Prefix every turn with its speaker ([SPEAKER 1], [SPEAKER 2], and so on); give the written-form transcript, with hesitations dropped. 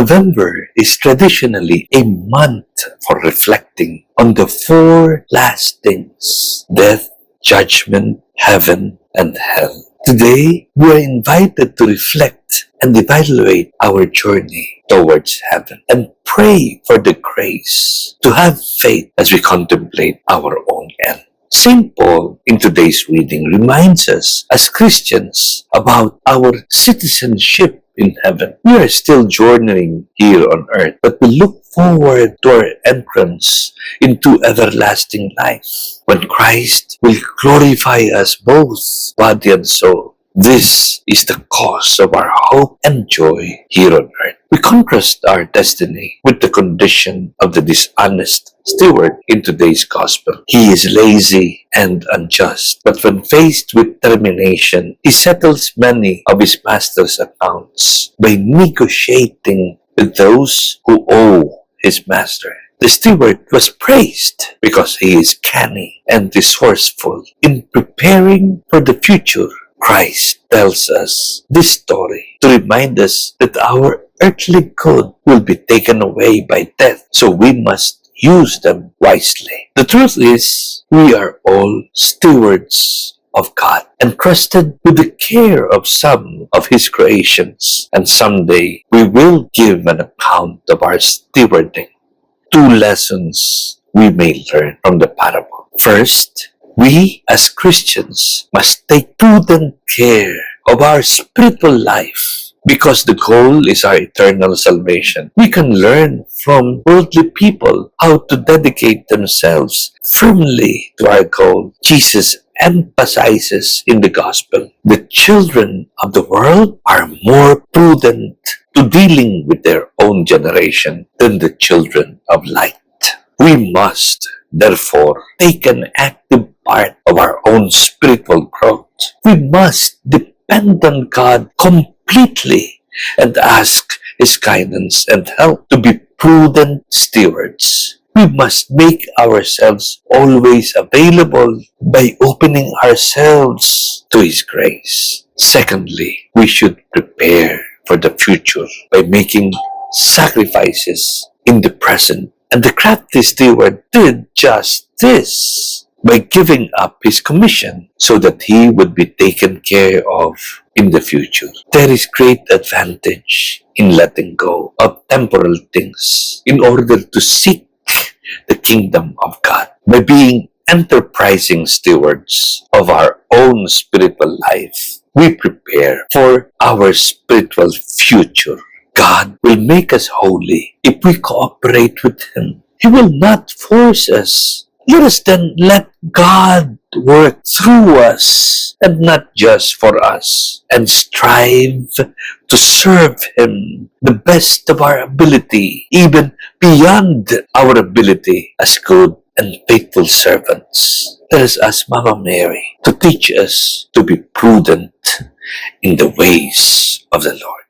[SPEAKER 1] November is traditionally a month for reflecting on the four last things: death, judgment, heaven, and hell. Today, we are invited to reflect and evaluate our journey towards heaven and pray for the grace to have faith as we contemplate our own end. St. Paul, in today's reading, reminds us as Christians about our citizenship in heaven. We are still journeying here on earth, but we look forward to our entrance into everlasting life, when Christ will glorify us both body and soul. This is the cause of our hope and joy here on earth. We contrast our destiny with the condition of the dishonest steward in today's gospel. He is lazy and unjust, but when faced with termination, he settles many of his master's accounts by negotiating with those who owe his master. The steward was praised because he is canny and resourceful in preparing for the future. Christ tells us this story to remind us that our earthly good will be taken away by death, so we must use them wisely. The truth is, we are all stewards of God, entrusted with the care of some of His creations, and someday we will give an account of our stewarding. Two lessons we may learn from the parable. First, we as Christians must take prudent care of our spiritual life because the goal is our eternal salvation. We can learn from worldly people how to dedicate themselves firmly to our goal. Jesus emphasizes in the gospel the children of the world are more prudent to dealing with their own generation than the children of light. We must therefore take an active part of our own spiritual growth. We must depend on God completely and ask His guidance and help to be prudent stewards. We must make ourselves always available by opening ourselves to His grace. Secondly, we should prepare for the future by making sacrifices in the present. And the crafty steward did just this by giving up his commission so that he would be taken care of in the future. There is great advantage in letting go of temporal things in order to seek the kingdom of God. By being enterprising stewards of our own spiritual life, we prepare for our spiritual future. God will make us holy if we cooperate with Him. He will not force us. Let us then let God work through us and not just for us, and strive to serve Him the best of our ability, even beyond our ability as good and faithful servants. Let us ask Mama Mary to teach us to be prudent in the ways of the Lord.